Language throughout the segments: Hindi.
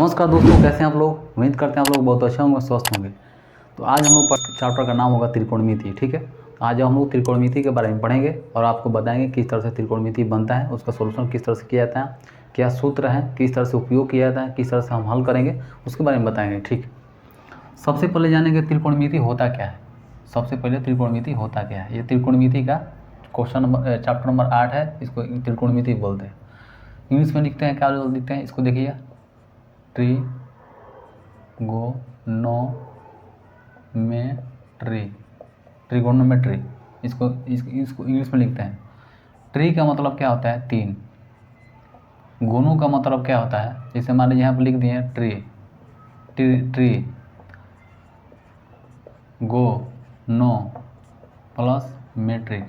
नमस्कार दोस्तों, कैसे हैं आप लोग। उम्मीद करते हैं आप लोग बहुत अच्छे होंगे, स्वस्थ होंगे। तो आज हम लोग चैप्टर का नाम होगा त्रिकोणमिति। ठीक है, तो आज हम लोग त्रिकोणमिति के बारे में पढ़ेंगे और आपको बताएंगे किस तरह से त्रिकोणमिति बनता है, उसका सोल्यूशन किस तरह से किया जाता है, क्या सूत्र है, किस तरह से उपयोग किया जाता है, किस तरह से हम हल करेंगे, उसके बारे में बताएंगे। ठीक, सबसे पहले जानेंगे त्रिकोणमिति होता क्या है। सबसे पहले त्रिकोणमिति होता क्या है। ये त्रिकोणमिति का क्वेश्चन नंबर चैप्टर नंबर 8 है। इसको त्रिकोणमिति बोलते हैं। इंग्लिश में लिखते हैं, क्या लिखते हैं, इसको देखिए, ट्रिगोनोमेट्री, ट्रिगोनोमेट्री। इसको इंग्लिश में लिखते हैं। ट्री का मतलब क्या होता है, तीन। गोनो का मतलब क्या होता है, जैसे मान लीजिए यहाँ पर लिख दिए tree, tree go no plus metric,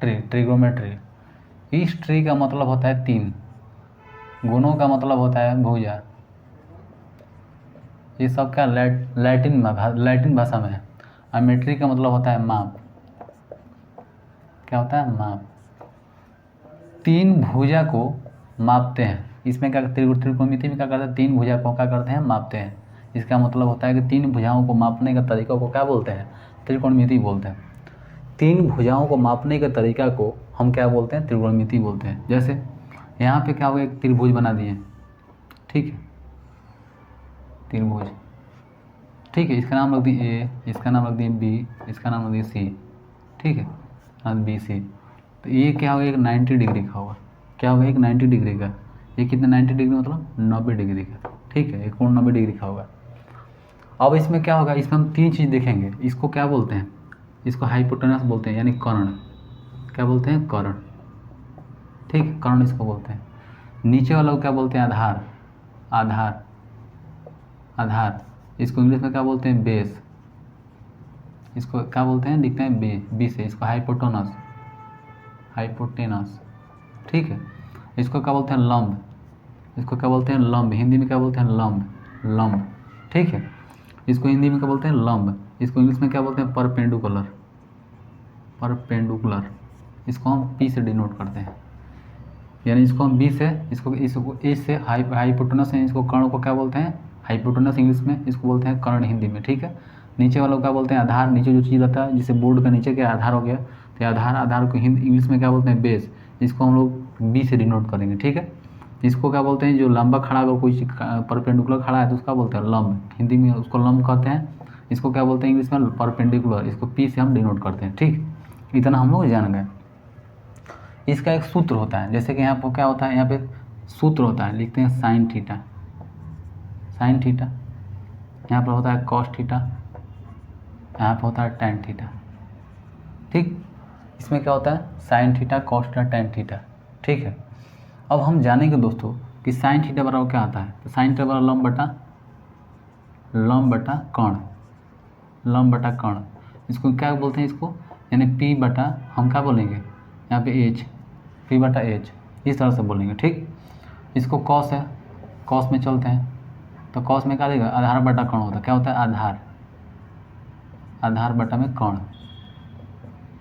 trigonometry. इस ट्री का मतलब होता है तीन, गुणों का मतलब होता है भुजा। ये सब क्या लैटिन भाषा में है। और मेट्रिक का मतलब होता है माप। क्या होता है, माप। तीन भुजा को मापते हैं। इसमें क्या त्रिकोणमिति में क्या करते हैं, तीन भुजा को क्या करते हैं, मापते हैं। इसका मतलब होता है कि तीन भुजाओं को मापने का तरीका को क्या बोलते हैं, त्रिकोणमिति बोलते हैं। तीन भुजाओं को मापने के तरीका को हम क्या बोलते हैं, त्रिकोणमिति बोलते हैं। जैसे यहाँ पे क्या हो गया, एक त्रिभुज बना दिए, ठीक है, त्रिभुज, ठीक है। इसका नाम रख दिए ए, इसका नाम रख दिए बी, इसका नाम रख दिए सी, ठीक है, बी सी। तो ये क्या होगा, एक 90 डिग्री का होगा। क्या होगा, एक 90 डिग्री का। ये कितना 90 डिग्री मतलब 90 डिग्री का, ठीक है, एक कोण 90 डिग्री का होगा। अब इसमें क्या होगा, इसमें हम तीन चीज़ देखेंगे। इसको क्या बोलते हैं, इसको हाइपोटेनस बोलते हैं, यानी कर्ण। क्या बोलते हैं, कर्ण, ठीक, कर्ण इसको बोलते हैं। नीचे वाला को क्या बोलते हैं, आधार, आधार, आधार। इसको इंग्लिश में क्या बोलते हैं, बेस। इसको क्या बोलते हैं, लिखते हैं बी से। इसको हाइपोटेनस, हाइपोटेनस, ठीक है। इसको क्या बोलते हैं, लंब। इसको क्या बोलते हैं, लंब। हिंदी में क्या बोलते हैं, लंब, लंब, ठीक है। इसको हिंदी में क्या बोलते हैं, लंब। इसको इंग्लिश में क्या बोलते हैं, परपेंडिकुलर, परपेंडिकुलर। इसको हम पी से डिनोट करते हैं, यानी इसको हम बी से, इसको ए से हाइपोटेनस है। इसको कर्ण को क्या बोलते हैं, हाइपोटेनस इंग्लिश में, इसको बोलते हैं कर्ण हिंदी में, ठीक है। नीचे वालों को क्या बोलते हैं, आधार। नीचे जो चीज़ रहता है, जिसे बोर्ड का नीचे क्या आधार हो गया, तो आधार, आधार को इंग्लिश में क्या बोलते हैं, बेस। इसको हम लोग बी से डिनोट करेंगे, ठीक है। इसको क्या बोलते हैं, जो लंबा खड़ा अगर कोई चीज़ परपेंडिकुलर खड़ा है तो उसका बोलते हैं लंब। हिंदी में उसको लंब कहते हैं। इसको क्या बोलते हैं इंग्लिश में, परपेंडिकुलर। इसको पी से हम डिनोट करते हैं, ठीक। इतना हम लोग जान गए। इसका एक सूत्र होता है, जैसे कि यहाँ पर क्या होता है, यहाँ पे सूत्र होता है, लिखते हैं साइन थीटा, साइन थीटा। यहाँ पर होता है कॉस थीटा, यहाँ पर होता है टैन थीटा, ठीक। इसमें क्या होता है, sine theta, cos theta, tan theta, ठीक है। अब हम जानेंगे दोस्तों कि साइन थीटा बराबर क्या आता है। तो साइन थीटा बराबर लंब बटा कर्ण, लंब बटा कर्ण। इसको क्या बोलते हैं, इसको यानी पी बटा, हम क्या बोलेंगे यहाँ पे एच, पी बटा एच, इस तरह से बोलेंगे, ठीक। इसको कॉस है, कॉस में चलते हैं, तो कॉस में क्या देगा, आधार बटा कर्ण होता है। क्या होता है, आधार, आधार बटा में कर्ण,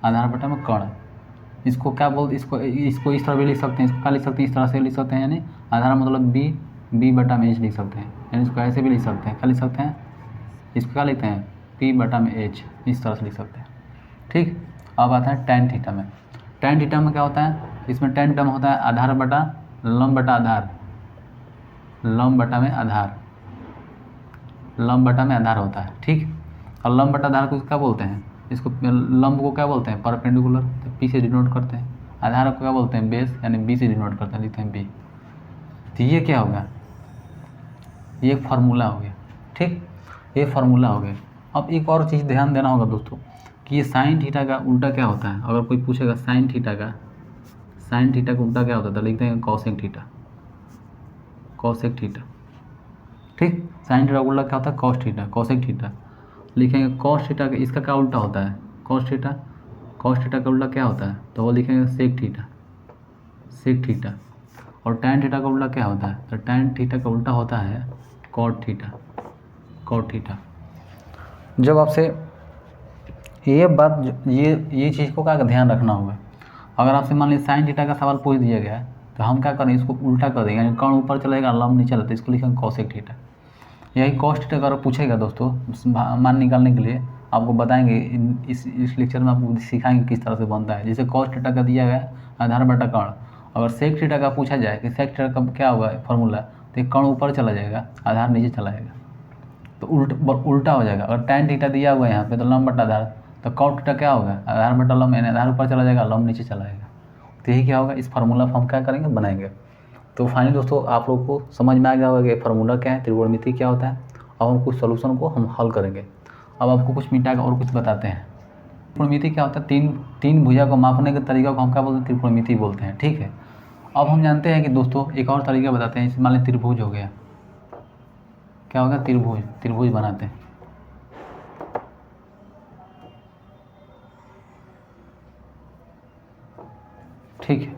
आधार बटा में कर्ण। इसको क्या बोलते, इसको इस तरह भी लिख सकते हैं। इसको क्या लिख सकते हैं, इस तरह से लिख सकते हैं, यानी आधार मतलब बी बटा में एच लिख सकते हैं। यानी इसको ऐसे भी लिख सकते हैं। क्या लिख सकते हैं, इसको क्या लिखते हैं, पी बटा में एच, इस तरह से लिख सकते हैं, ठीक। अब आता है टैन थीटा में। टैन थीटा में क्या होता है, इसमें टैन थीटा में होता है आधार बटा लंब बटा आधार, लंब बटा में आधार, लंब बटा में आधार होता है, ठीक। और लंब बटा आधार को क्या बोलते हैं, इसको लंब को क्या बोलते हैं, परपेंडिकुलर, तो पी से डिनोट करते हैं। आधार को क्या बोलते हैं, बेस, यानी बी से डिनोट करते हैं, लिखते हैं बी। तो ये क्या होगा, ये एक फार्मूला हो गया, ठीक, ये फार्मूला हो गया। अब एक और चीज़ ध्यान देना होगा दोस्तों कि ये साइन थीटा का उल्टा क्या होता है। अगर कोई पूछेगा साइन थीटा का उल्टा क्या होता है, तो लिखते हैं कॉसेक थीटा, कॉसेक थीटा, ठीक। साइन थीटा का उल्टा क्या होता है, कॉस थीटा, कॉसेक थीटा। लिखेंगे कॉस थीटा का, इसका क्या उल्टा होता है, कॉस थीटा, कॉस थीटा का उल्टा क्या होता है, तो वो लिखेंगे सेक थीटा, सेक थीटा। और टैन थीटा का उल्टा क्या होता है, तो टैन थीटा का उल्टा होता है कॉट थीटा, कॉट थीटा। जब आपसे ये बात, ये चीज़ को क्या ध्यान रखना होगा। अगर आपसे मान लीजिए साइन थीटा का सवाल पूछ दिया गया है, तो हम क्या करें, इसको उल्टा कर देंगे, यानी कर्ण ऊपर चलेगा लंब नीचे चलता है, इसको लिखेंगे कॉसेक थीटा। यही कॉस थीटा अगर पूछेगा दोस्तों मान निकालने के लिए आपको बताएंगे, इस लेक्चर में आपको सिखाएंगे किस तरह से बनता है। जैसे कॉस थीटा का दिया गया आधार बटा कर्ण, अगर सेक थीटा का पूछा जाए कि सेक थीटा का क्या होगा फॉर्मूला, तो एक कर्ण ऊपर चला जाएगा आधार नीचे चला जाएगा, तो उल्टा हो जाएगा। अगर tan थीटा दिया हुआ है यहाँ पे तो लंब बटा आधार, तो कॉट थीटा क्या होगा आधार बटा लंब, यानी आधार ऊपर चला जाएगा लंब नीचे चला जाएगा। तो यही क्या होगा, इस फार्मूला हम क्या करेंगे बनाएंगे। तो फाइनली दोस्तों आप लोग को समझ में आ गया होगा कि फार्मूला क्या है, त्रिकोणमिति क्या होता है। अब हम कुछ सोल्यूशन को हम हल करेंगे। अब आपको कुछ मिटा और कुछ बताते हैं। त्रिकोणमिति क्या होता है, तीन भुजा को मापने के तरीका को हम क्या बोलते हैं, त्रिकोणमिति बोलते हैं। ठीक है, अब हम जानते हैं कि दोस्तों एक और तरीका बताते हैं। मान लीजिए त्रिभुज हो गया, क्या होगा त्रिभुज बनाते हैं। ठीक है,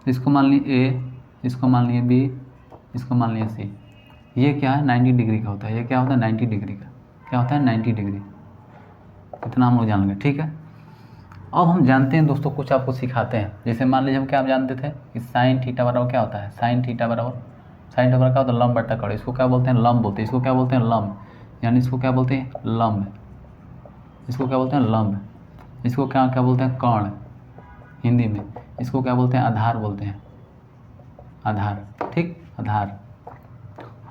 इसको मान लिए ए, इसको मान लिए बी, इसको मान लिए सी। ये क्या है 90 डिग्री का होता है। ये क्या होता है 90 डिग्री का, क्या होता है 90 डिग्री, इतना हम लोग जान गए। ठीक है, अब हम जानते हैं दोस्तों, कुछ आपको सिखाते हैं। जैसे मान लीजिए हम क्या जानते थे कि साइन थीटा बराबर क्या होता है, साइन थीटा बराबर क्या होता है लंब बटा कर्ण। इसको क्या बोलते हैं लंब बोलते हैं, इसको क्या बोलते हैं लंब, यानी इसको क्या बोलते हैं लंब, इसको क्या बोलते हैं लंब, इसको क्या क्या बोलते हैं कर्ण हिंदी में, इसको क्या बोलते हैं आधार बोलते हैं, आधार। ठीक, आधार।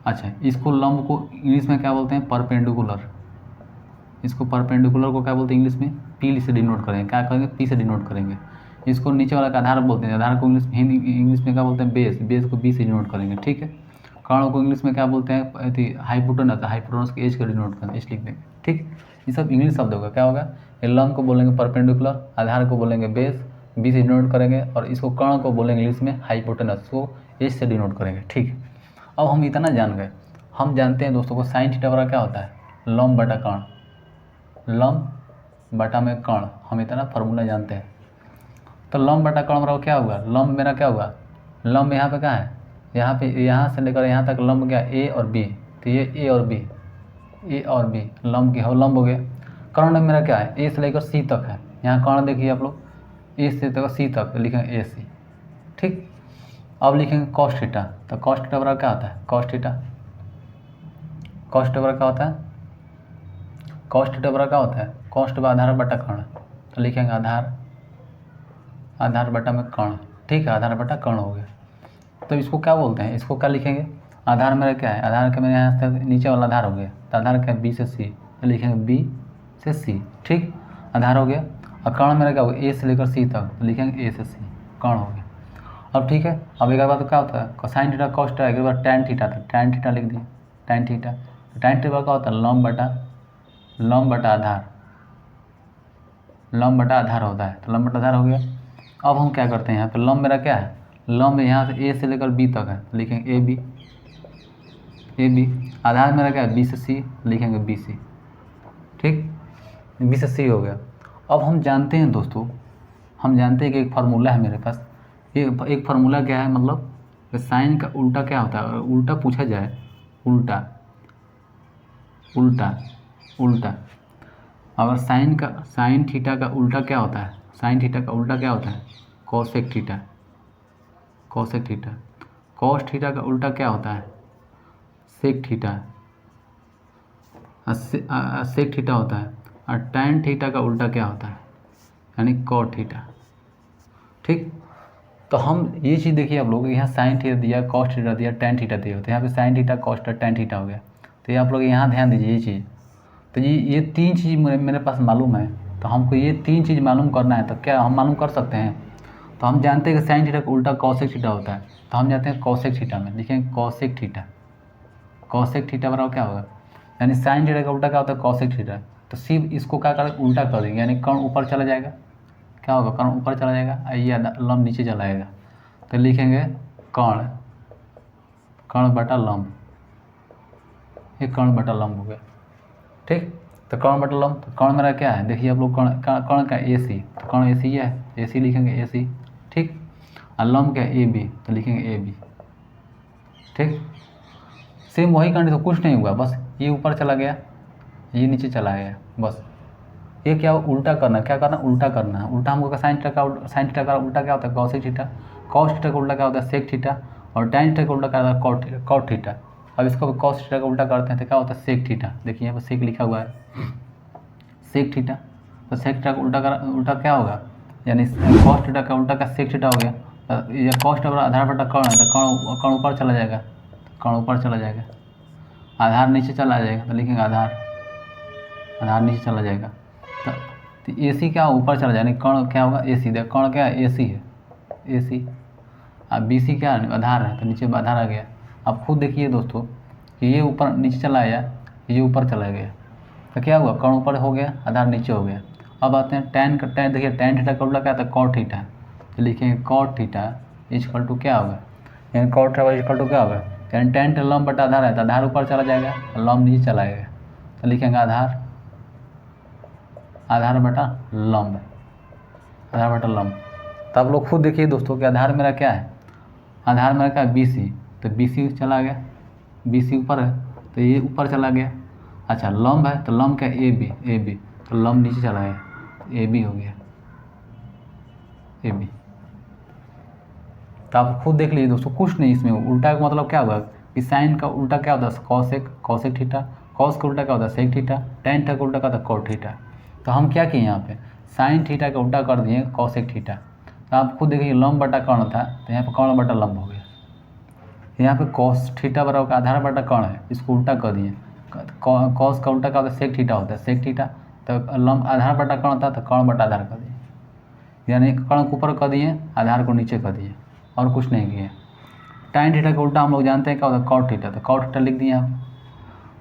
अच्छा, इसको लंब को इंग्लिश में क्या बोलते हैं परपेंडिकुलर, इसको परपेंडिकुलर को क्या बोलते हैं इंग्लिश में पी से डिनोट करेंगे, क्या करेंगे पी से डिनोट करेंगे। इसको नीचे वाला का आधार बोलते हैं, आधार को इंग्लिश में क्या बोलते हैं बेस, बेस को बी से डिनोट करेंगे। ठीक है, कर्ण को इंग्लिश में क्या बोलते हैं हाइपोटेनस, हाइपोटेनस के एज को डिनोट करेंगे, एच लिख देंगे। ठीक, ये सब इंग्लिश शब्द होगा। क्या होगा, लंब को बोलेंगे परपेंडिकुलर, आधार को बोलेंगे बेस, बी से डिनोट करेंगे, और इसको कर्ण को बोलेंगे इंग्लिश में हाइपोटेनस, को एच से डिनोट करेंगे। ठीक, अब हम इतना जान गए। हम जानते हैं दोस्तों को साइन थीटा बराबर क्या होता है लंब बटा कर्ण, लंब बटा में कर्ण, हम इतना फार्मूला जानते हैं। तो लंब बटा कर्ण बराबर क्या होगा, लंब मेरा क्या होगा, लंब यहाँ पे क्या है, यहाँ पे यहाँ से लेकर यहाँ तक लंब क्या ए और बी, तो ये ए और बी लंब की हो, लंब हो गया। कर्ण मेरा क्या है ए से लेकर सी तक है, यहाँ कर्ण देखिए आप लोग ए से लेकर सी तक लिखेंगे ए सी। ठीक, अब लिखेंगे कॉस थीटा, तो कॉस थीटा बराबर क्या होता है कॉस थीटा, कॉस थीटा बराबर क्या होता है, कॉस थीटा बराबर क्या होता है कॉस्ट आधार बटा कर्ण, तो लिखेंगे आधार बटा में कर्ण। ठीक है, आधार बटा कर्ण हो गया। तो इसको क्या बोलते हैं, इसको क्या लिखेंगे, आधार मेरा क्या है, आधार का मेरे यहाँ से नीचे वाला आधार हो गया, तो आधार क्या है बी से सी, तो लिखेंगे बी से सी। ठीक, आधार हो गया। और कर्ण मेरा क्या होगा ए से लेकर सी तक, तो लिखेंगे ए से सी, कर्ण हो गया। अब ठीक है, अब एक बार तो क्या होता है साइन थीटा कॉस थीटा, एक बार टैन थीटा था, टैन थीटा लिख दिए, टैन थीटा। तो टैन थीटा क्या होता है लंब बटा आधार, लंब बटा आधार होता है, तो लंब बटा आधार हो गया। अब हम क्या करते हैं, यहाँ पे लंब मेरा क्या है, लंब यहाँ से ए से लेकर बी तक है, तो लिखेंगे ए बी। आधार मेरा क्या है बी से सी, लिखेंगे बी सी। ठीक, बी से सी हो गया। अब हम जानते हैं दोस्तों, हम जानते हैं कि एक फार्मूला है मेरे पास। एक फार्मूला क्या है, मतलब साइन का उल्टा क्या होता है, अगर उल्टा पूछा जाए, उल्टा अगर साइन थीटा का उल्टा क्या होता है, साइन थीटा का उल्टा क्या होता है कॉसेक थीटा, कॉस थीटा का उल्टा क्या होता है सेक थीटा, सेक थीटा होता है। और टैन थीटा का उल्टा क्या होता है यानी कॉट थीटा। ठीक, तो हम ये चीज़ देखिए आप लोग, यहाँ साइन थीटा दिया, कॉस थीटा दिया, टैन थीटा दिया, तो यहाँ पे sine theta cos theta tan theta हो गया। तो ये आप लोग यहाँ ध्यान दीजिए ये चीज़। तो ये तीन चीज़ मेरे पास मालूम है, तो हमको ये तीन चीज़ मालूम करना है। तो क्या हम मालूम कर सकते हैं, तो हम जानते हैं कि साइन थीटा का उल्टा कॉसेक थीटा होता है, तो हम जानते हैं कॉसेक थीटा में लिखेंगे कॉसेक थीटा बराबर क्या होगा, यानी साइन थीटा का उल्टा क्या होता है कॉसेक थीटा। तो सिर्फ इसको क्या करें उल्टा कर देंगे, यानी कर्ण ऊपर चला जाएगा, क्या होगा कर्ण ऊपर चला जाएगा, ये लंब नीचे चला जाएगा, तो लिखेंगे कर्ण बटा लंब, ये कर्ण बटा लंब हो गया। ठीक, तो कर्ण बटा लंब, तो कर्ण मेरा क्या है देखिए आप लोग, कर्ण का ए सी, तो कर्ण ए सी है, ए सी लिखेंगे ए सी। ठीक, और लंब क्या ए बी, तो लिखेंगे ए बी। ठीक, सेम वही करने तो कुछ नहीं हुआ, बस ये ऊपर चला गया, ये नीचे चला गया, बस। ये क्या उल्टा करना, क्या करना उल्टा करना है। उल्टा हमको साइन थीटा का उल्टा क्या होता है कॉसेक थीटा, कॉस थीटा का उल्टा क्या होता है सेक थीटा, और tan थीटा का उल्टा क्या होता है कॉट थीटा। अब इसको कॉस थीटा का उल्टा करते हैं तो क्या होता है सेक थीटा। देखिए यहाँ पर सेक लिखा हुआ है सेक थीटा, तो सेक थीटा का उल्टा क्या होगा, यानी कॉस थीटा का उल्टा का सेक थीटा हो गया। या कॉस थीटा आधार बटा कर्ण है, तो कर्ण ऊपर चला जाएगा, कर्ण ऊपर चला जाएगा, आधार नीचे चला जाएगा, तो लिखेंगे आधार नीचे चला जाएगा। तो ए सी क्या ऊपर चला जाएगा, कर्ण क्या होगा ए सी, देखो कर्ण क्या है ए सी है, ए सी। अब बी सी क्या आधार है, तो नीचे आधार आ गया। अब खुद देखिए दोस्तों कि ये ऊपर नीचे चला आया, ये ऊपर चला गया, तो क्या हुआ कर्ण ऊपर हो गया, आधार नीचे हो गया। अब आते हैं tan देखिए tan थीटा का उल्टा क्या आता है कॉट थीटा, तो लिखेंगे कॉट थीटा इक्वल टू क्या होगा, यानी कॉट थीटा इक्वल टू क्या होगा, यानी tan थीटा लंब बटा आधार है, तो आधार ऊपर चला जाएगा, लंब नीचे चला आएगा, तो लिखेंगे आधार बटा लंब, आधार बटा लंब। तो आप लोग खुद देखिए दोस्तों कि आधार मेरा क्या है, आधार मेरा क्या है बी सी, तो बी सी चला गया, बी सी ऊपर है तो ये ऊपर चला गया। अच्छा लंब है तो लंब क्या ए बी, तो लंब नीचे चला गया, ए बी हो गया ए बी। तो आप खुद देख लीजिए दोस्तों, कुछ नहीं इसमें उल्टा का मतलब क्या होगा कि साइन का उल्टा क्या होता है कॉसेक थीटा, कॉस का उल्टा क्या होता है सेक थीटा, tan थीटा का उल्टा क्या होता है कॉट थीटा। तो हम क्या किए यहाँ पे साइन थीटा का उल्टा कर दिए कॉसेक थीटा। तो आप खुद देखिए लंब बटा कर्ण था, तो यहाँ पर कर्ण बटा लंब हो गया, यहाँ पे कॉस थीटा बराबर आधार बटा कर्ण है, इसको उल्टा कर दिए, कॉस का उल्टा क्या होता है सेक थीटा होता है, सेक थीटा तो लंब आधार बटा कर्ण था, तो कर्ण बटा आधार कर दिए, यानी कर्ण को ऊपर कर दिए आधार को नीचे कर दिए, और कुछ नहीं किए। tan थीटा का उल्टा हम लोग जानते हैं क्या होता है कॉट थीटा, तो कॉट थीटा लिख दिए आप,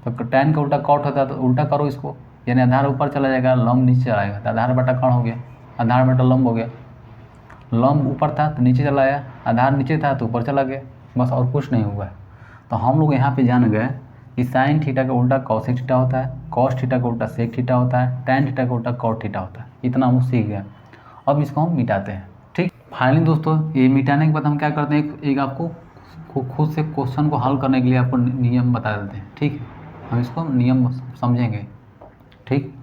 तो tan का उल्टा कॉट होता है, तो उल्टा करो इसको, यानी आधार ऊपर चला जाएगा लंब नीचे चला जाएगा, तो आधार बटा कर्ण हो गया, आधार बटा लंब हो गया, लंब ऊपर था तो नीचे चला आया, आधार नीचे था तो ऊपर चला गया, बस और कुछ नहीं हुआ है। तो हम लोग यहाँ पे जान गए कि साइन थीटा का उल्टा कॉसेक थीटा होता है, कॉस थीटा का उल्टा सेक थीटा होता है, tan थीटा का उल्टा कॉट थीटा होता है, इतना हम सीख गए। अब इसको हम मिटाते हैं, ठीक। फाइनली दोस्तों ये मिटाने के बाद हम क्या करते हैं, एक आपको खुद से क्वेश्चन को हल करने के लिए आपको नियम बता देते हैं, ठीक है। हम इसको नियम समझेंगे, ठीक।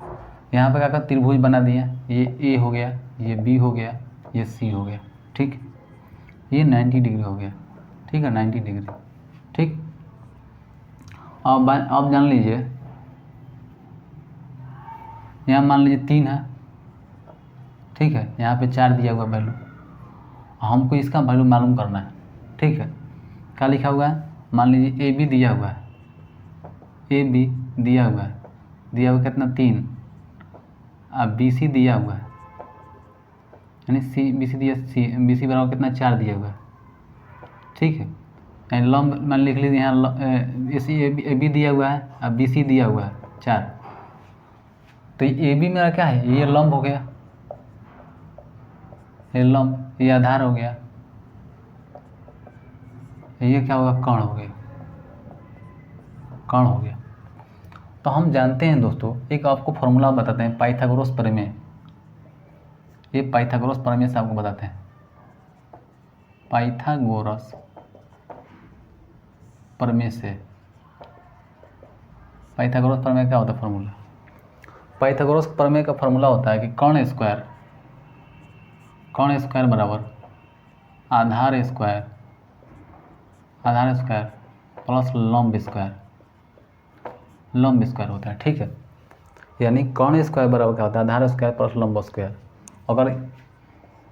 यहाँ पे क्या कर त्रिभुज बना दिए, ये ए हो गया, ये बी हो गया, ये सी हो गया, ठीक। ये 90 डिग्री हो गया, ठीक है 90 डिग्री, ठीक। अब जान लीजिए यहाँ मान लीजिए 3 है, ठीक है, यहाँ पे 4 दिया हुआ वैल्यू, हमको इसका वैल्यू मालूम करना है, ठीक है। क्या लिखा हुआ है, मान लीजिए ए बी दिया हुआ है, ए बी दिया हुआ कितना 3, अब बी सी दिया हुआ है, यानी सी बी सी दिया, बी सी बराबर कितना 4 दिया हुआ है, ठीक है। यानी लंब मान लिख लीजिए यहाँ ए बी दिया हुआ है, अब बी सी दिया हुआ है 4, तो ए बी मेरा क्या है, ये लंब हो गया, ये लंब, ये आधार हो गया, ये क्या होगा कर्ण हो गया, कर्ण हो गया। तो हम जानते हैं दोस्तों, एक आपको फॉर्मूला बताते हैं पाइथागोरस प्रमेय, ये पाइथागोरस प्रमेय से आपको बताते हैं, पाइथागोरस प्रमेय से। पाइथागोरस प्रमेय क्या होता है फॉर्मूला, पाइथागोरस प्रमेय का फॉर्मूला होता है कि कर्ण स्क्वायर बराबर आधार स्क्वायर प्लस लंब स्क्वायर होता है, ठीक है। यानी कर्ण स्क्वायर बराबर क्या होता है, आधार स्क्वायर प्लस लंब स्क्वायर। अगर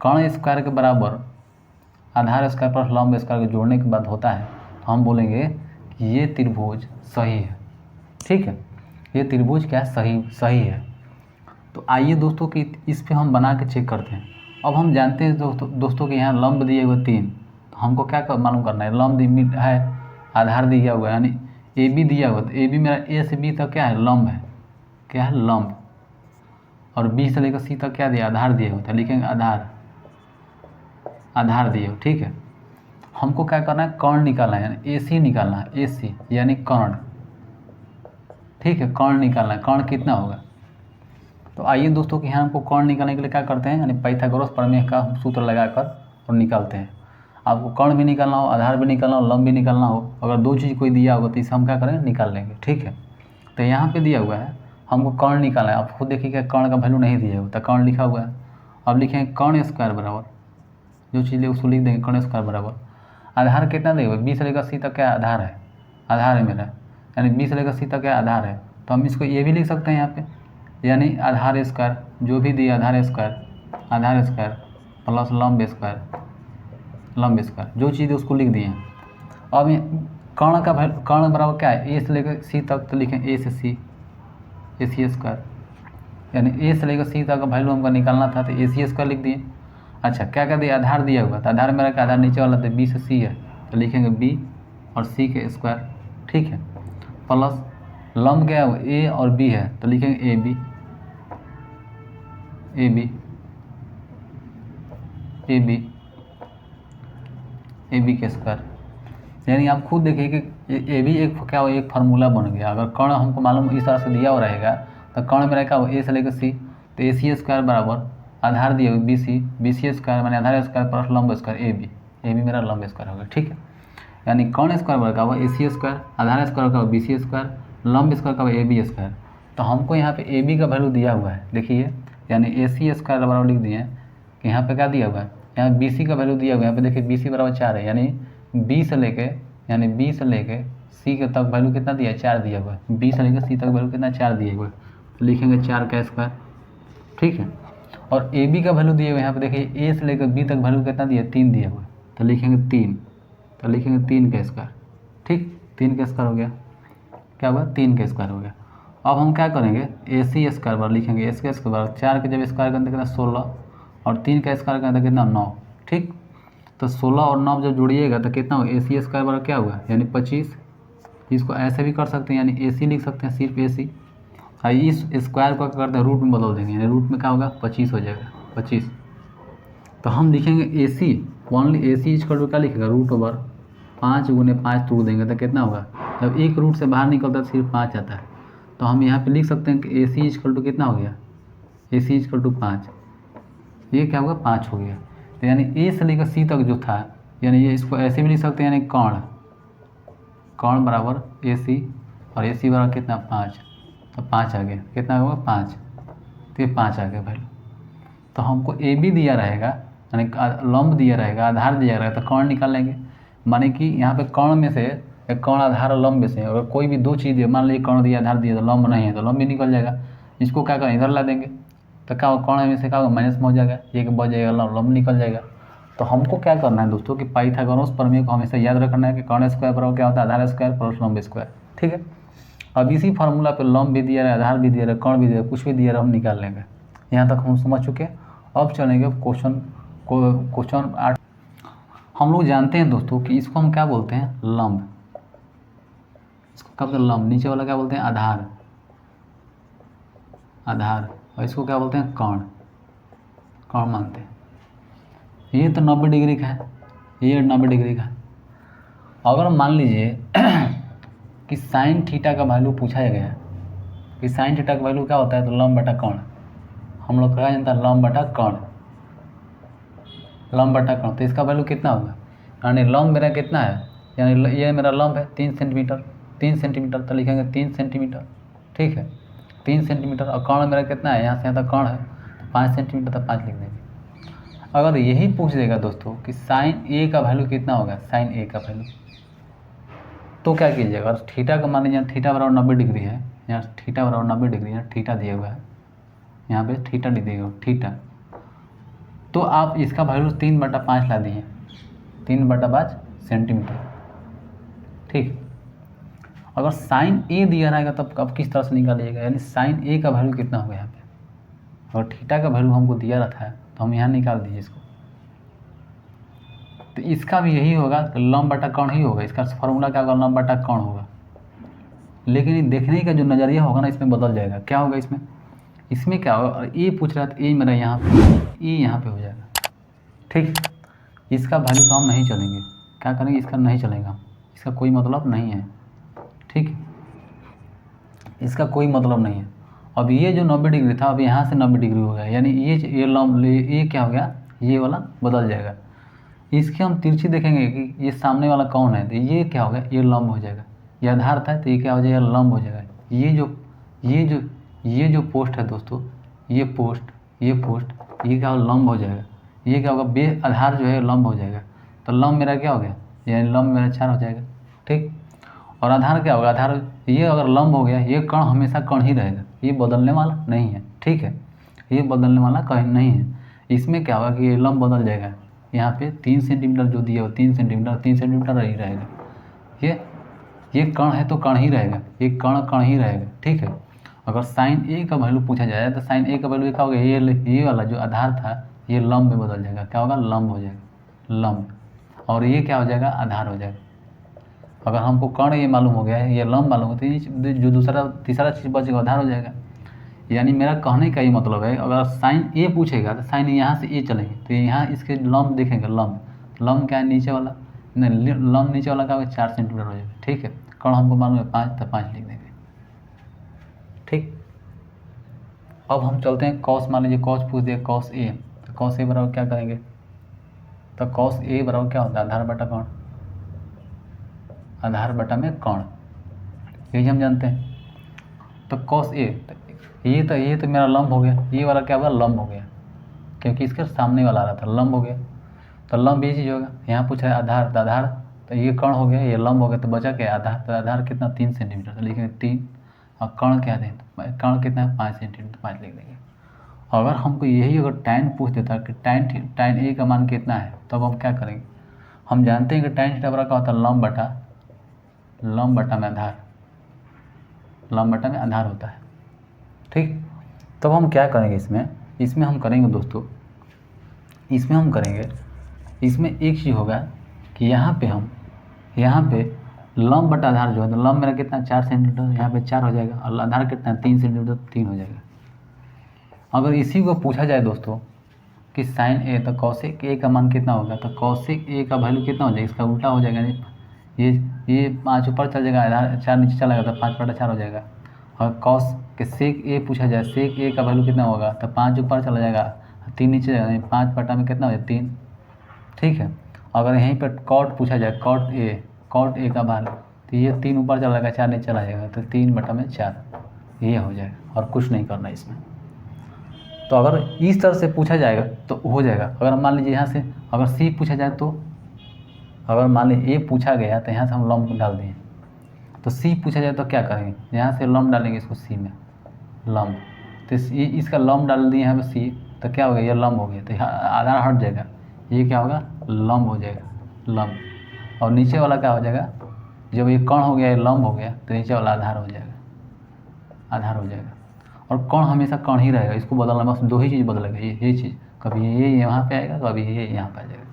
कर्ण स्क्वायर के बराबर आधार स्क्वायर प्लस लंब स्क्वायर को जोड़ने के बाद होता है, तो हम बोलेंगे कि ये त्रिभुज सही है, ठीक है, ये त्रिभुज क्या है सही है। तो आइए दोस्तों कि इस पे हम बना के चेक करते हैं। अब हम जानते हैं दोस्तों कि यहाँ लंब दिए हुए 3, तो हमको क्या मालूम करना है, लंब है, आधार दिया हुआ है, यानी ए बी दिया हुआ, तो ए बी मेरा ए से बी तक क्या है लंब है, क्या है लंब, और बी से लेकर सी तक क्या दिया आधार दिया हुआ था, लिखेंगे आधार दिए हो, ठीक है। हमको क्या करना है कर्ण निकालना है, यानी ए सी निकालना है, ए सी यानी कर्ण, ठीक है, कर्ण निकालना है, कर्ण कितना होगा। तो आइए दोस्तों कि यहाँ हमको कर्ण निकालने के लिए क्या करते हैं, यानी पाइथागोरस प्रमेय का सूत्र लगाकर और निकालते हैं। आपको कर्ण भी निकालना हो, आधार भी निकालना हो, लंब भी निकालना हो, अगर दो चीज़ कोई दिया होगा तो इसे हम क्या करेंगे निकाल लेंगे, ठीक है। तो यहाँ पे दिया हुआ है हमको कर्ण निकालना है, आप खुद देखिएगा कर्ण का वैल्यू नहीं दिया हुआ, तो कर्ण लिखा हुआ है। अब लिखेंगे कर्ण स्क्वायर बराबर जो चीज़ ले उसको लिख देंगे कर्ण स्क्वायर बराबर आधार कितना देगा, बी से लेकर सी तक क्या आधार है, आधार है मेरा, यानी बी से लेकर सी तक क्या आधार है। तो हम इसको ये भी लिख सकते हैं यहाँ पे, यानी आधार स्क्वायर जो भी दिए आधार स्क्वायर प्लस लंब स्क्वायर जो चीज़ है उसको लिख दिए हैं। अब कर्ण का कर्ण बराबर क्या है, ए से लेकर सी तक, तो लिखें ए से सी स्क्वायर, यानी ए से लेकर सी तक का वैल्यू हमको निकालना था तो ए सी स्क्वायर लिख दिए। अच्छा क्या कर दिया, आधार दिया हुआ, तो आधार मेरा क्या, आधार नीचे वाला था बी से सी है तो लिखेंगे बी और सी के स्क्वायर, ठीक है, प्लस लंब क्या है ए और बी है तो लिखेंगे ए बी के स्क्वायर। यानी आप खुद देखिए कि ए भी एक क्या हो, एक फार्मूला बन गया। अगर कर्ण हमको मालूम इस तरह से दिया हुआ रहेगा तो कर्ण मेरा क्या हो, ए से लेकर सी, तो ए सी स्क्वायर बराबर आधार दिया हुआ बी सी स्क्वायर मैंने आधार स्क्वायर प्लस लंब स्क्वायर ए बी मेरा लंब स्क्वायर हो गया, ठीक है। यानी कर्ण स्क्वायर बराबर का हुआ ए सी स्क्वायर, आधार स्क्वायर का हुआ बी सी स्क्वायर, लंब स्क्वायर का हुआ ए बी स्क्वायर। तो हमको यहाँ पे ए बी का वैल्यू दिया हुआ है, देखिए, यानी ए सी स्क्वायर बराबर लिख दिए कि यहाँ पे क्या दिया हुआ है, यहाँ बी सी का वैल्यू दिया हुआ है, यहाँ पे देखिए बी सी बराबर 4 है, यानी बी से लेके सी के तक वैल्यू कितना दिया है, 4 दिया हुआ है, बी से लेकर सी तक वैल्यू कितना 4 दिए हुए, तो लिखेंगे 4 का स्क्वायर, ठीक है। और ए बी का वैल्यू दिए हुए यहाँ पे देखिए ए से लेकर बी तक वैल्यू कितना दिया है, 3 दिया हुआ है, तो लिखेंगे 3 का स्क्वायर, ठीक, 3 का स्क्वायर हो गया, क्या हुआ 3 का स्क्वायर हो गया। अब हम क्या करेंगे, ए सी स्क्वायर बार लिखेंगे, एस का स्क्वायर बार 4 के जब स्क्वायर करते कितना 16 और 3 का स्क्वायर करते कितना 9, ठीक। तो 16 और 9 जब जोड़िएगा तो कितना होगा, ए सी स्क्वायर बराबर क्या हुआ, यानी 25। इसको ऐसे भी कर सकते हैं, यानी ए सी लिख सकते हैं, सिर्फ ए सी, और इस स्क्वायर को क्या करते हैं रूट में बदल देंगे, यानी रूट में क्या होगा 25 हो जाएगा, 25। तो हम लिखेंगे A C only, A C equal to क्या लिखेगा, रूट ओवर 5 गुने 5 तोड़ देंगे तो कितना होगा, जब एक रूट से बाहर निकलता है सिर्फ 5 आता है। तो हम यहाँ पे लिख सकते हैं कि ए सी इक्वल टू कितना हो गया, ए सी इक्वल टू 5, ये क्या होगा 5 हो गया। तो यानी ए से लेकर सी तक जो था, यानी ये इसको ऐसे भी लिख सकते हैं, यानी कर्ण बराबर ए सी और ए सी बराबर कितना 5, तो 5 आ गया, कितना होगा 5, तो ये 5 आ गया वैल्यू। तो हमको ए बी दिया रहेगा, यानी लंब दिया रहेगा, आधार दिया रहेगा, तो कर्ण निकाल लेंगे। माने कि यहाँ पे कर्ण में से एक कर्ण आधार और लंब में से अगर कोई भी दो चीज़ है, मान लीजिए कर्ण दिया आधार दिया तो लंब नहीं है तो लंब भी निकल जाएगा। इसको क्या करें, इधर ला देंगे तो क्या होगा, कर्ण में से क्या होगा माइनस में हो जाएगा, एक बच जाएगा, लंब निकल जाएगा। तो हमको क्या करना है दोस्तों कि पाइथागोरस प्रमेय को हमेशा याद रखना है कि कर्ण स्क्वायर बराबर क्या होता है, आधार स्क्वायर प्लस लंब स्क्वायर, ठीक है। अब इसी फार्मूला पे लंब भी दिया रहा, आधार भी दिया रहा, कर्ण भी दिया रहा, कुछ भी दिया रहा, हम निकाल लेंगे। यहाँ तक हम समझ चुके हैं। अब चलेंगे क्वेश्चन 8। हम लोग जानते हैं दोस्तों कि इसको हम क्या बोलते हैं, लंब, इसको क्या बोलते हैं लंब, नीचे वाला क्या बोलते हैं आधार, और इसको क्या बोलते हैं कर्ण मानते हैं। ये तो 90 डिग्री का है, ये 90 डिग्री का है। अगर मान लीजिए कि साइन थीटा का वैल्यू पूछा गया कि साइन थीटा का वैल्यू क्या होता है, तो लंब बटा कर्ण, हम लोग कहा जानता है लंब बटा कर्ण, तो इसका वैल्यू कितना होगा, यानी लंब मेरा कितना है, यानी ये मेरा लंब है 3 सेंटीमीटर, तो लिखेंगे 3 सेंटीमीटर, ठीक है, 3 सेंटीमीटर। और कर्ण मेरा कितना है, यहाँ से यहाँ तक कर्ण है 5 सेंटीमीटर, तो 5 लिख देंगे। अगर यही पूछ देगा दोस्तों कि साइन ए का वैल्यू कितना होगा, साइन ए का वैल्यू, तो क्या कीजिएगा, अगर थीटा का मान लीजिए थीटा बराबर 90 डिग्री है, यहाँ थीटा बराबर 90 डिग्री है, थीटा दिया हुआ है, यहाँ पे थीटा दिया हुआ थीटा, तो आप इसका वैल्यू 3/5 ला दिए, 3/5 सेंटीमीटर, ठीक। अगर साइन ए दिया रहेगा तब अब किस तरह से निकालिएगा, यानी साइन ए का वैल्यू कितना होगा यहाँ पे, और थीटा का वैल्यू हमको दिया रहता है तो हम यहाँ निकाल दीजिए इसको। तो इसका भी यही होगा, तो लंब बटा कर्ण ही होगा, इसका फॉर्मूला क्या होगा, लंब बटा कर्ण होगा। लेकिन देखने का जो नज़रिया होगा ना इसमें बदल जाएगा। क्या होगा इसमें क्या होगा, और ए पूछ रहा है तो ए मेरा यहाँ पे, ए यहाँ पे हो जाएगा, ठीक। इसका वैल्यू तो हम नहीं चलेंगे, क्या करेंगे, इसका नहीं चलेगा, इसका कोई मतलब नहीं है, ठीक, इसका कोई मतलब नहीं है। अब ये जो 90 डिग्री था अब यहाँ से 90 डिग्री हो गया, यानी ये लंब, ये क्या हो गया, ये वाला बदल जाएगा। इसके हम तिरछी देखेंगे कि ये सामने वाला कौन है, तो ये क्या हो गया, ये लंब हो जाएगा, ये आधार था तो ये क्या हो जाएगा, लंब हो जाएगा। ये जो पोस्ट है दोस्तों, ये पोस्ट ये क्या हो, लंब हो जाएगा, ये क्या होगा, बे आधार जो है लंब हो जाएगा, तो लंब मेरा क्या हो गया, यानी लंब मेरा 4 हो जाएगा, ठीक। और आधार क्या होगा, आधार ये अगर लंब हो गया, ये कण हमेशा कण ही रहेगा, ये बदलने वाला नहीं है, ठीक है, ये बदलने वाला कहीं नहीं है। इसमें क्या होगा कि ये लंब बदल जाएगा, यहाँ पे 3 सेंटीमीटर जो दिया हो 3 सेंटीमीटर ही रहेगा, ये कण है तो कण ही रहेगा, ये कण ही रहेगा, ठीक है। अगर साइन ए का वैल्यू पूछा जाए तो साइन ए का वैल्यू क्या होगा, ये वाला जो आधार था ये लंब में बदल जाएगा, क्या होगा, लंब हो जाएगा, लंब। और ये क्या हो जाएगा, आधार हो जाएगा। अगर हमको कण ये मालूम हो गया है, ये लंब मालूम हो, तो ये जो तीसरा चीज़ बचेगा आधार हो जाएगा। यानी मेरा कहने का ये मतलब है, अगर साइन ए पूछेगा तो साइन यहाँ से ए चलेंगे, तो यहाँ इसके लंब देखेंगे, लंब क्या है, नीचे वाला, नहीं लंब नीचे वाला क्या होगा, 4 सेंटीमीटर हो जाएगा, ठीक है। कण हमको मालूम है 5, तो 5 लिख देंगे, ठीक। अब हम चलते हैं कॉस, मान लीजिए कॉस पूछ दिया, कॉस ए, तो कॉस ए बराबर क्या करेंगे, तो कॉस ए बराबर क्या होता है, आधार बटा कण, आधार बटा में कण, यही हम जानते हैं। तो कॉस ए, ये तो मेरा लंब हो गया, ये वाला क्या होगा, लंब हो गया, क्योंकि इसके सामने वाला आ रहा था, लंब हो गया, तो लंब ये चीज़ होगा। यहाँ पूछा है आधार, तो आधार तो ये कण हो गया, ये लंब हो गया, तो बचा क्या, आधार, तो आधार कितना, 3 सेंटीमीटर, तो लिखेंगे 3, और कण क्या दें, कण कितना है, 5 सेंटीमीटर, 5 लिख देंगे। अगर हमको यही अगर टाइन पूछ देता कि टाइन ए का मान कितना है, तब हम क्या करेंगे, हम जानते हैं कि टाइन थीटा बराबर क्या होता है, लंब बटा में आधार, लंब बटा में आधार होता है, ठीक। तब हम क्या करेंगे, इसमें हम करेंगे दोस्तों, इसमें एक चीज़ होगा कि यहाँ पे लंब बटा आधार जो है, तो लंब मेरा कितना, 4 सेंटीमीटर, यहाँ पे 4 हो जाएगा, और आधार कितना, 3 सेंटीमीटर, 3 हो जाएगा। अगर इसी को पूछा जाए दोस्तों कि साइन ए, तो कॉसेक ए का मान कितना होगा, तो कॉसेक ए का वैल्यू कितना हो जाएगा, इसका उल्टा हो जाएगा, ये 5 ऊपर चल जाएगा, आधार 4 नीचे चला गया, तो 5 बटा 4 हो जाएगा। और कॉस के सेक ए पूछा जाए, सेक ए का वैल्यू कितना होगा, तो 5 ऊपर चला जाएगा, 3 नीचे जाएगा, 5 बटा में कितना हो जाएगा, 3, ठीक है। अगर यहीं पर कॉट पूछा जाए, कॉट ए का मान, तो ये 3 ऊपर चला जाएगा, 4 नीचे चला जाएगा, तो 3 बटा में 4, ये हो जाएगा, और कुछ नहीं करना इसमें। तो अगर इस तरह से पूछा जाएगा तो हो जाएगा। अगर मान लीजिए यहाँ से अगर सी पूछा जाए, तो अगर मान लीजिए ए पूछा गया तो यहाँ से हम लंब डाल दिए, तो सी पूछा जाए तो क्या करेंगे, यहाँ से लंब डालेंगे इसको सी में, लंब, तो ये इसका लंब डाल दिए यहाँ पे सी, तो क्या हो गया, ये लंब हो गया, तो आधार हट जाएगा, ये क्या होगा, लंब हो जाएगा, लंब। और नीचे वाला क्या हो जाएगा, जब ये कण हो गया, ये लंब हो गया, तो नीचे वाला आधार हो जाएगा, आधार हो जाएगा। और कण हमेशा कण ही रहेगा, इसको बदलना बस 2 ही चीज़ बदलेगा, ये चीज़, कभी ये यहाँ पे आएगा, कभी ये यहाँ पे आ जाएगा,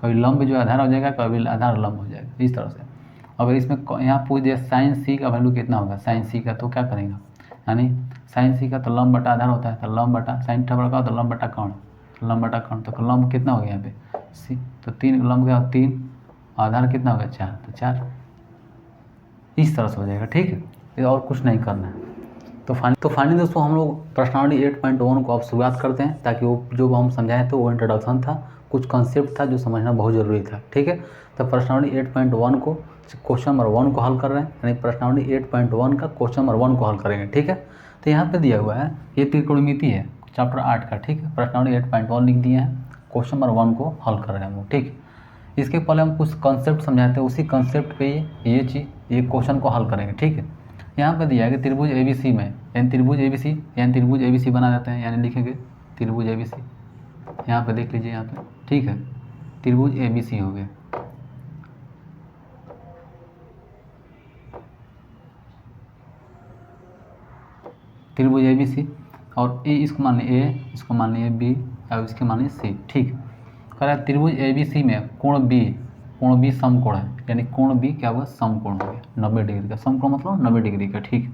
कभी लंब जो आधार हो जाएगा, कभी आधार लंब हो जाएगा, इस तरह से। अगर इसमें यहाँ पूछ दिया साइन सी का वैल्यू कितना होगा, साइन सी का, तो क्या करेंगे, यानी साइन सी का तो लंब बटा आधार होता है, तो लंब बटा साइन थीटा का, तो लंब बटा कण, लंब बटा कण, तो लंब कितना हो गया यहाँ पे सी, तो 3 लंब का 3, आधार कितना होगा 4, तो 4, इस तरह से हो जाएगा, ठीक है। और कुछ नहीं करना है। तो फाइनली दोस्तों हम लोग प्रश्नावली 8.1 को अब शुरुआत करते हैं, ताकि वो जो हम समझाए थे वो इंट्रोडक्शन था, कुछ कॉन्सेप्ट था जो समझना बहुत ज़रूरी था, ठीक है। तो प्रश्नावली 8.1 को क्वेश्चन नंबर 1 को हल कर रहे हैं, यानी प्रश्नावली 8.1 का क्वेश्चन नंबर 1 को हल करेंगे, ठीक है। तो यहाँ पे दिया हुआ है, ये त्रिकोणमिति है चैप्टर 8 का, ठीक है। प्रश्नावली 8.1 लिख दिए हैं, क्वेश्चन नंबर 1 को हल कर रहे हैं हम लोग, ठीक। इसके पहले हम कुछ कॉन्सेप्ट समझाते हैं, उसी कॉन्सेप्ट पे ये क्वेश्चन को हल करेंगे, ठीक है। यहाँ पे दिया है कि त्रिभुज ABC में, यानी त्रिभुज ABC बना देते हैं, यानी लिखेंगे त्रिभुज ABC, यहाँ पे देख लीजिए यहाँ पे, ठीक है, त्रिभुज ABC हो गया। त्रिभुज ABC, और ए इसको मान लिया A, इसको मान लिया B, और इसके मान लिया C, ठीक। कह रहा है त्रिभुज ABC में कोण B समकोण है, यानी कोण B क्या हुआ, समकोण हो गया, 90 डिग्री का, समकोण मतलब 90 डिग्री का, ठीक।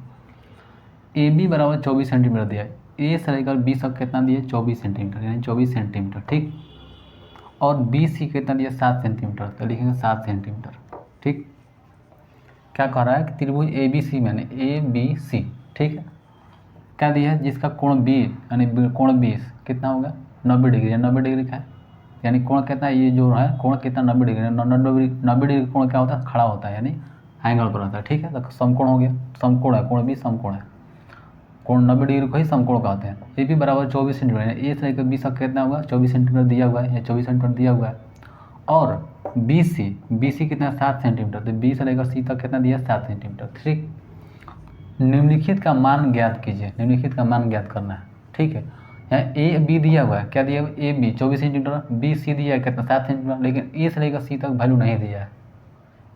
AB बराबर 24 सेंटीमीटर दिया है, A से लेकर B तक कितना दिया, 24 सेंटीमीटर, यानी 24 सेंटीमीटर, ठीक। और BC कितना दिया, 7 सेंटीमीटर, तो लिखेंगे 7 सेंटीमीटर, ठीक। क्या कह रहा है कि त्रिभुज ABC में ABC, ठीक है, क्या दिया है, जिसका कोण B यानी कोण 20 कितना होगा, 90 डिग्री, यानी 90 डिग्री का है, यानी कोण कितना, ये जो है कोण कितना, 90 डिग्री, 90 डिग्री कोण क्या होता है, खड़ा होता है, यानी एंगल पर रहता है, ठीक है। तो समकोण हो गया, समकोण है, कोण भी समकोण है। कोण 90 डिग्री को ही समकोण कहते हैं। ए बी बराबर 24 सेंटीमीटर, ए से लेकर बी तक कितना होगा 24 सेंटीमीटर दिया हुआ है, या 24 सेंटीमीटर दिया हुआ है। और बी सी कितना 7 सेंटीमीटर, तो बी से लेकर सी तक कितना दिया 7 सेंटीमीटर। ठीक, निम्नलिखित का मान ज्ञात कीजिए, निम्नलिखित का मान ज्ञात करना है। ठीक है, यहाँ ए बी दिया हुआ है, क्या दिया हुआ है A B 24 centimetre, B C दिया है कितना 7 सेंटीमीटर, लेकिन ए से लेकर सी तक वैल्यू नहीं दिया है,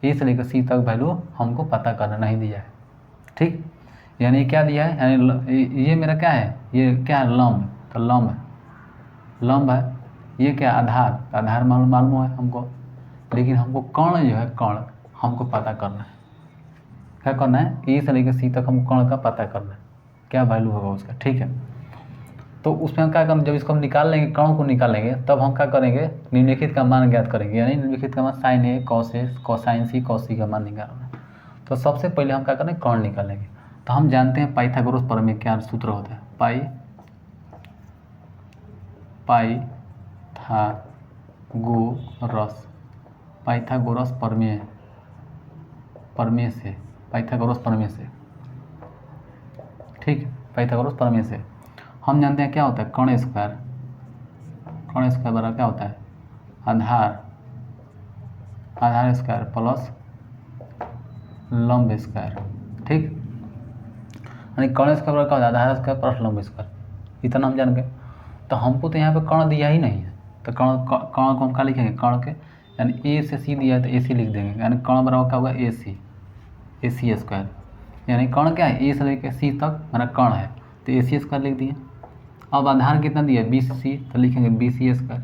ए से लेकर सी तक वैल्यू हमको पता करना नहीं दिया है। ठीक, यानी क्या दिया है, यानी ये मेरा क्या है, ये क्या है लंब, तो लंब है, ये क्या आधार, आधार मालूम है हमको, लेकिन हमको कर्ण जो है कर्ण हमको पता करना है। क्या करना है, ए से लेकर सी तक हमको कर्ण का पता करना है, क्या वैल्यू होगा उसका। ठीक है, तो उसमें हम क्या करेंगे, जब इसको हम निकाल लेंगे, कर्ण को निकालेंगे, तब हम क्या करेंगे निम्नलिखित का मान ज्ञात करेंगे, यानी निम्नलिखित का मान sign A cos A cosine C cos सी का मान निकालना है। तो सबसे पहले हम क्या करेंगे कर्ण निकालेंगे। तो हम जानते हैं पाइथागोरस प्रमेय क्या सूत्र होता है, पाइथागोरस प्रमेय से ठीक, पाइथागोरस प्रमेय से हम जानते हैं क्या होता है कर्ण स्क्वायर बराबर क्या होता है आधार स्क्वायर प्लस लंब स्क्वायर। ठीक, यानी कर्ण स्क्वायर बराबर क्या होता है आधार स्क्वायर प्लस लंब स्क्वायर, इतना हम जान गए। तो हमको तो यहाँ पे कर्ण दिया ही नहीं है, तो कर्ण को हम क्या लिखेंगे कर्ण के, यानी ए से सी दिया है तो ए सी लिख देंगे, यानी कर्ण बराबर क्या होगा ए सी स्क्वायर, यानी कर्ण क्या है ए से लेकर सी तक मेरा कर्ण है, तो ए सी स्क्वायर लिख दिए। अब आधार कितना दिया बी सी, तो लिखेंगे बी सी स्क्वायर।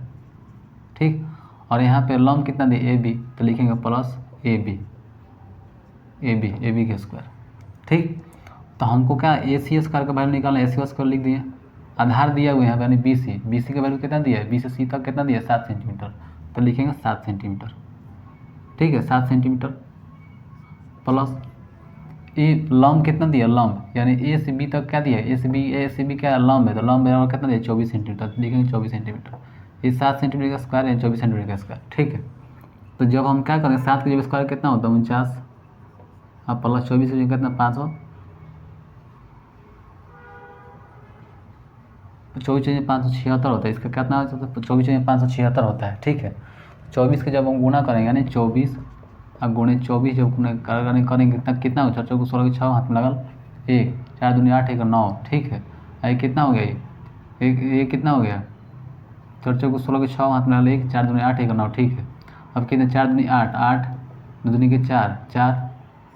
ठीक, और यहाँ पे लंब कितना दिया ए बी, तो लिखेंगे प्लस ए बी के स्क्वायर। ठीक, तो हमको क्या ए सी स्क्वायर का वैल्यू निकालना, ए सी स्क्वायर लिख दिए। आधार दिया हुआ है यहाँ पे यानी बी सी का वैल्यू कितना दिया है, बी से सी तक कितना दिया है 7 सेंटीमीटर, तो लिखेंगे 7 सेंटीमीटर। ठीक है, 7 सेंटीमीटर प्लस ए लंब कितना दिया लंब, यानी ए से बी तक क्या दिया ए से बी क्या लंब है, तो लंब बराबर कितना दिया 24 सेंटीमीटर, लिखेंगे 24 सेंटीमीटर। ये 7 सेंटीमीटर का स्क्वायर है 24 सेंटीमीटर का स्क्वायर। ठीक है, तो जब हम क्या करें 7 का जब स्क्वायर कितना होता है 49, अब प्लस 24 से कितना 500, 24,576 होता है, इसका कितना होता है 24,576 होता है। ठीक है, 24 के जब हम गुना करेंगे यानी 24 अब गुणे 24 जब करेंगे कितना हो 4 को 16 के 6 हाथ में लगल 1 4 दूनी 8 1 9। ठीक है, ये कितना हो गया ये कितना हो गया 4 को 16 के 6 हाथ में लगल 1 4 दूनी 8 1 9। ठीक है, अब कितना 4 दूनी 8 8 2 दूनी के 4 4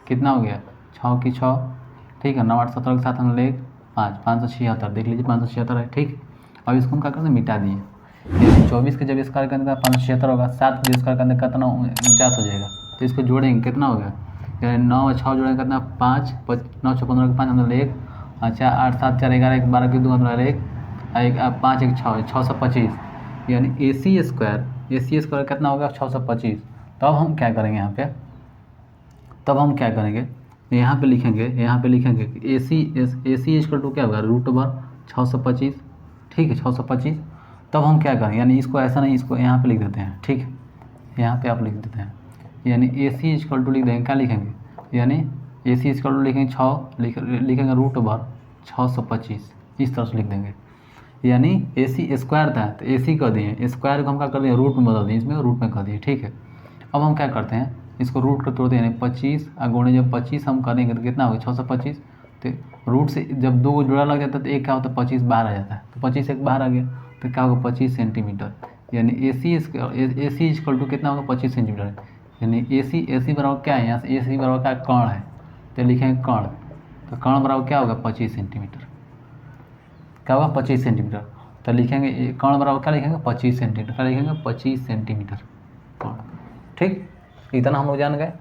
कितना हो गया 6 की 6। ठीक है, 9 8 17 के साथ हम ले 5 576 देख लीजिए 576 है। ठीक, अब इसको हम क्या करते हैं मिटा दिए, यानी 24 के जब स्क्वायर करने का 576 होगा, 7 के स्क्वायर करने का कितना 49 हो जाएगा, तो इसको जोड़ेंगे कितना हो गया, यानी 9 और 6 जोड़ेंगे कितना 5 9 6 15 के 5 मतलब 1 अच्छा 8 7 4 11 1 12 के 2 मतलब 1 5 1 6 625, यानी ए सी स्क्वायर कितना होगा 625। तब हम क्या करेंगे यहाँ पे, यहाँ पे लिखेंगे ए सी इक्वल टू क्या होगा √625। ठीक है 625। तब हम क्या करेंगे, यानी इसको ऐसा नहीं इसको यहाँ पे लिख देते हैं। ठीक, यहाँ पे आप लिख देते हैं, यानी ए सी इक्वल टू लिख देंगे, क्या लिखेंगे, यानी ए सी इक्वल टू लिखेंगे 6 लिखेंगे √625 इस तरह से लिख देंगे, यानी ए सी स्क्वायर था तो ए सी कर दिए, स्क्वायर को हम क्या कर दिए रूट में बदल दिए, इसमें रूट में कर दिए। ठीक है, अब हम क्या करते हैं इसको रूट को तोड़ते हैं, यानी 25 गुणे जब 25 हम करेंगे तो कितना होगा 625, तो रूट से जब 2 जोड़ा लग जाता है तो एक क्या होता है 25 बाहर आ जाता है, तो 25 एक बाहर आ गया तो क्या होगा 25 सेंटीमीटर, यानी ए सी इक्वल टू कितना होगा 25 सेंटीमीटर, यानी ए सी बराबर क्या है, यहाँ से ए सी बराबर क्या कर्ण है, तो लिखेंगे कर्ण, तो कर्ण बराबर क्या होगा 25 सेंटीमीटर, क्या होगा 25 सेंटीमीटर, तो लिखेंगे कर्ण बराबर क्या लिखेंगे 25 सेंटीमीटर, क्या लिखेंगे 25 सेंटीमीटर कर्ण। ठीक, इतना हम लोग जान गए,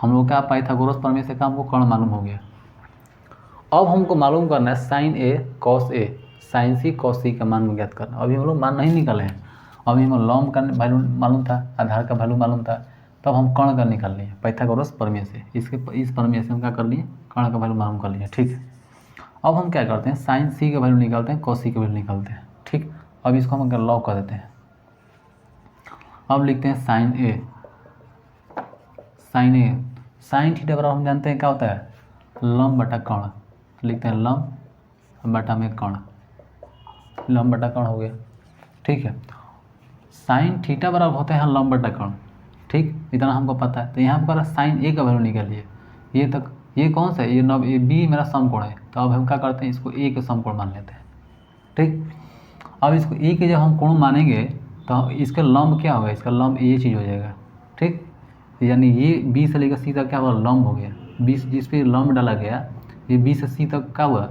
हम लोग क्या पाइथागोरस प्रमेय से का हमको कर्ण मालूम हो गया। अब हमको मालूम करना है साइन ए कॉस सी कॉस सी का मान ज्ञात करना। अभी हम लोग मान नहीं निकाले हैं, अभी हम लंब का वैल्यू मालूम था, आधार का वैल्यू मालूम था, तब हम कर्ण का निकाल लिए पाइथागोरस प्रमेय से। इस प्रमेय से हम क्या कर लिए कर्ण का वैल्यू मालूम कर लिए। ठीक है, अब हम क्या करते हैं साइन सी का वैल्यू निकालते हैं, कॉस सी का वैल्यू निकालते हैं। ठीक, अब इसको हम लॉग कर देते हैं। अब लिखते हैं साइन थीटा बराबर हम जानते हैं क्या होता है लंब बटा कर्ण, लिखते हैं लंब बटा में कर्ण, लंब बटा कर्ण हो गया। ठीक है, साइन थीटा बराबर होता है लंब बटा कर्ण। ठीक, इतना हमको पता है। तो यहाँ पर साइन ए का वैल्यू निकालिए, ये तक, ये कौन सा है, ये बी मेरा समकोण है। तो अब हम क्या करते हैं, इसको ए के समकोण मान लेते हैं। ठीक, अब इसको ए के जब हम कोण मानेंगे तो इसका लंब क्या होगा, इसका लंब ये चीज़ हो जाएगा। ठीक, यानी ये बी से लेकर सी तक क्या हुआ, लंब हो गया। बी जिस पे लंब डाला गया, ये बी से सी तक क्या हुआ,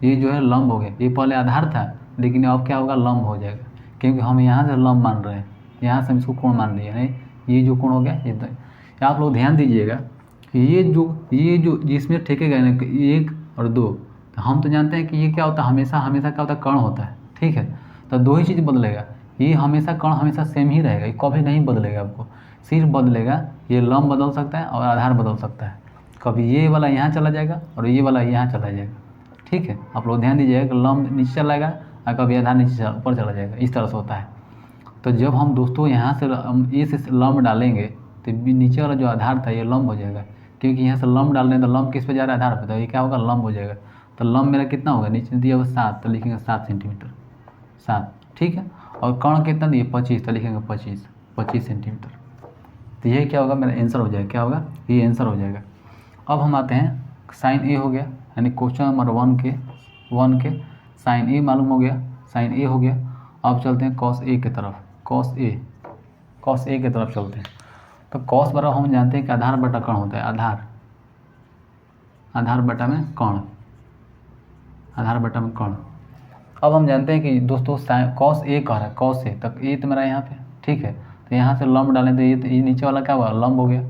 ये जो है लंब हो गया। ये पहले आधार था, लेकिन अब क्या होगा, लंब हो जाएगा, क्योंकि हम यहाँ से लंब मान रहे हैं, यहाँ से हम इसको कोण मान रहे हैं। ये जो कोण हो गया, ये आप लोग ध्यान दीजिएगा, ये जो जिसमें ठेकेगा ना 1 और 2, तो हम तो जानते हैं कि ये क्या होता है, हमेशा क्या होता है, कर्ण होता है। ठीक है, तो दो ही चीज़ बदलेगा, ये हमेशा कर्ण हमेशा सेम ही रहेगा, ये कभी नहीं बदलेगा। आपको सिर्फ बदलेगा, ये लंब बदल सकता है और आधार बदल सकता है। कभी ये वाला यहाँ चला जाएगा और ये वाला यहाँ चला जाएगा। ठीक है, आप लोग ध्यान दीजिएगा कि लंब नीचे चला जाएगा और कभी आधार नीचे ऊपर चला जाएगा, इस तरह से होता है। तो जब हम दोस्तों यहाँ से ए से लंब डालेंगे तो नीचे वाला जो आधार था ये लंब हो जाएगा, क्योंकि यहाँ से लंब डालने हैं तो लंब किस पे जा रहा है, आधार पे। तो ये क्या होगा, लंब हो जाएगा। तो लंब मेरा कितना होगा, नीचे दिया हुआ 7, तो लिखेंगे 7 सेंटीमीटर, 7। ठीक है, और कर्ण कितना दिए 25, तो लिखेंगे 25 सेंटीमीटर। तो ये क्या होगा, मेरा आंसर हो जाएगा। क्या होगा, ये आंसर हो जाएगा। अब हम आते हैं, साइन ए हो गया, यानी क्वेश्चन नंबर 1 के साइन ए मालूम हो गया, साइन ए हो गया। अब चलते हैं कॉस ए की तरफ, कॉस ए की तरफ चलते हैं। तो कॉस बराबर हम जानते हैं कि आधार बटा कर्ण होता है, आधार बटा में कर्ण, आधार बटा में कर्ण। अब हम जानते हैं कि दोस्तों कॉस ए कह रहा है, कॉस ए तक, ए तो मेरा यहाँ पे। ठीक है, तो यहाँ से लंब डालें तो ये नीचे वाला क्या हुआ, लंब हो गया,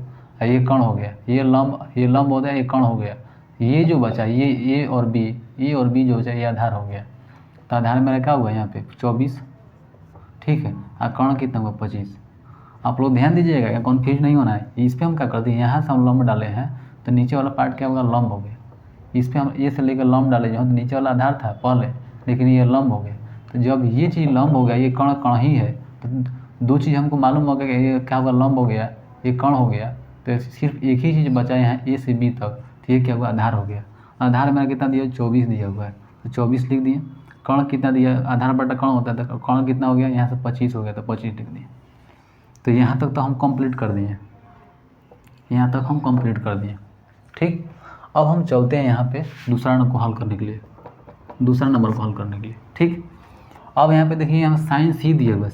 ये कर्ण हो गया। ये लंब हो गया, ये कर्ण हो गया। ये जो बचा, ये ए और बी जो बचा, ये आधार हो गया। तो आधार मेरा क्या हुआ यहाँ पे 24। ठीक है, और कर्ण कितना हुआ 25। आप लोग ध्यान दीजिएगा, कन्फ्यूज नहीं होना है। इस पर हम क्या करते हैं, यहाँ से हम लंब डाले हैं तो नीचे वाला पार्ट क्या होगा, लंब हो गया। इस पर हम ए से लेकर लंब डाले जो, तो नीचे वाला आधार था पहले, लेकिन ये लंब हो गया। तो जब ये चीज़ लंब हो गया, ये कर्ण ही है, तो दो चीज़ हमको मालूम हो गया कि ये क्या होगा, लंब हो गया, ये कर्ण हो गया। तो सिर्फ एक ही चीज़ बचा है यहाँ ए से बी तक, तो ये क्या हुआ, आधार हो गया। आधार मेरा कितना दिया, 24 दिया हुआ है, तो 24 लिख दिए। कर्ण कितना दिया, आधार बटा कर्ण होता है, तो कर्ण कितना हो गया, यहाँ से 25 हो गया, तो 25 लिख दिए। तो यहाँ तक तो हम कंप्लीट कर दिए, यहाँ तक हम कंप्लीट कर दिए। ठीक, अब हम चलते हैं यहाँ पे दूसरा नंबर को हल करने के लिए, ठीक, अब यहाँ पे देखिए, यहाँ साइन सी दिया हुआ है,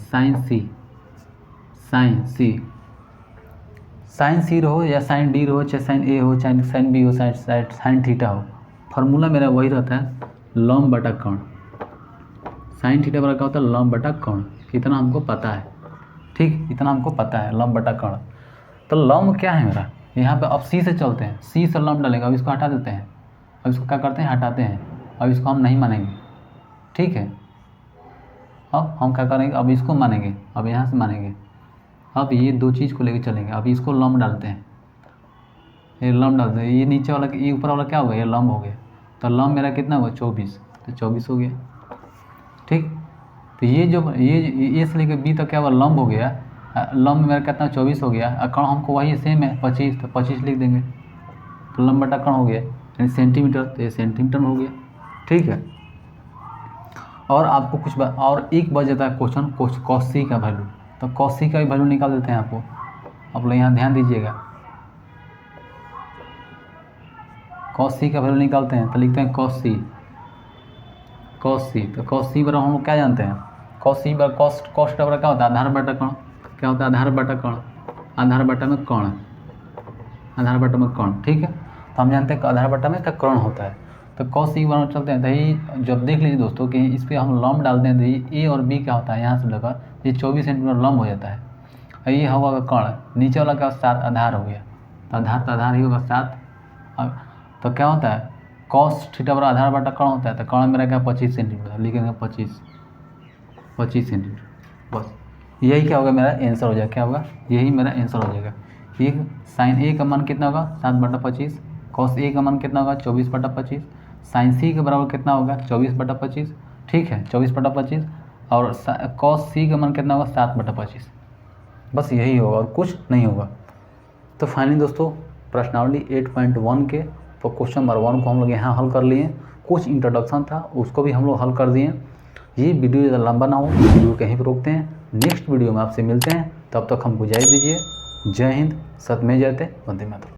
साइन सी रहो या साइन डी रहो, चाहे साइन ए हो, चाहे साइन बी हो, साइन थीटा हो, फार्मूला मेरा वही रहता है, लंब बटा कर्ण। साइन थीटा बराबर क्या होता है, लंब बटा कर्ण। इतना हमको पता है। ठीक, इतना हमको पता है, लंब बटा कर्ण। तो लंब क्या है मेरा, यहाँ पे अब सी से चलते हैं, सी से लंब डालेंगे। अब इसको हटा देते हैं, अब इसको क्या करते हैं, हटाते हैं। अब इसको हम नहीं मानेंगे। ठीक है, अब हम क्या करेंगे, अब इसको मानेंगे, अब यहाँ से मानेंगे। अब ये दो चीज़ को लेकर चलेंगे। अब इसको लंब डालते हैं, ये लंब डालते हैं, ये नीचे वाला, ये ऊपर वाला क्या हो गया, ये लंब हो गया। तो लंब मेरा कितना हुआ, 24, तो 24 हो गया। ठीक, तो ये जो ये से लेकर बी तक क्या हुआ, लंब हो गया। लंब मेरा कितना 24 हो गया, और कर्ण हमको वही सेम है 25, तो 25 लिख देंगे। तो लंब बटा कर्ण हो गया, यानी सेंटीमीटर, तो ये सेंटीमीटर में हो गया। ठीक है, और आपको कुछ और एक बच जाता है क्वेश्चन, कॉस सी का वैल्यू। तो कॉस सी का भी वैल्यू निकाल देते हैं आपको। आप लोग यहाँ ध्यान दीजिएगा, कॉस सी का वैल्यू निकालते हैं तो लिखते हैं कॉस सी। तो कॉस सी बराबर हम लोग क्या जानते हैं, कॉस सी बराबर कॉस्ट बराबर क्या होता है, आधार बटा कर्ण। क्या होता है, आधार बटा कर्ण, आधार बटा में कर्ण। ठीक है, तो हम जानते हैं कि आधार बटा में क्या कर्ण होता है। तो कॉस सी बराबर चलते हैं। तो ये जब देख लीजिए दोस्तों कि इस पर हम लंब डालते हैं, तो ये ए और बी क्या होता है, यहाँ से लेकर ये 24 सेंटीमीटर लंब हो जाता है। और ये होगा कर्ण, नीचे वाला क्या 7 आधार हो गया। तो आधार ही होगा 7। तो क्या होता है, कॉस थीटा बराबर आधार बटा कर्ण होता है। तो कर्ण मेरा क्या 25 सेंटीमीटर, लिखेंगे 25 सेंटीमीटर। बस यही क्या होगा, मेरा आंसर हो जाएगा। क्या होगा, यही मेरा आंसर हो जाएगा। ये साइन ए का मान कितना होगा, 7/25। कॉस ए का मान कितना होगा, 24/25। साइन सी के बराबर कितना होगा, 24/25। ठीक है, 24/25। और कॉस सी का मान कितना होगा, 7/25। बस यही होगा और कुछ नहीं होगा। तो फाइनली दोस्तों, प्रश्नावली 8.1 के क्वेश्चन नंबर 1 को हम लोग यहाँ हल कर लिए। कुछ इंट्रोडक्शन था उसको भी हम लोग हल कर दिए। ये वीडियो ज़्यादा लंबा ना हो, वीडियो कहीं पर रोकते हैं। नेक्स्ट वीडियो में आपसे मिलते हैं, तब तक हमको इजाज़त दीजिए। जय हिंद, सत में जयते, वंदे मातरम।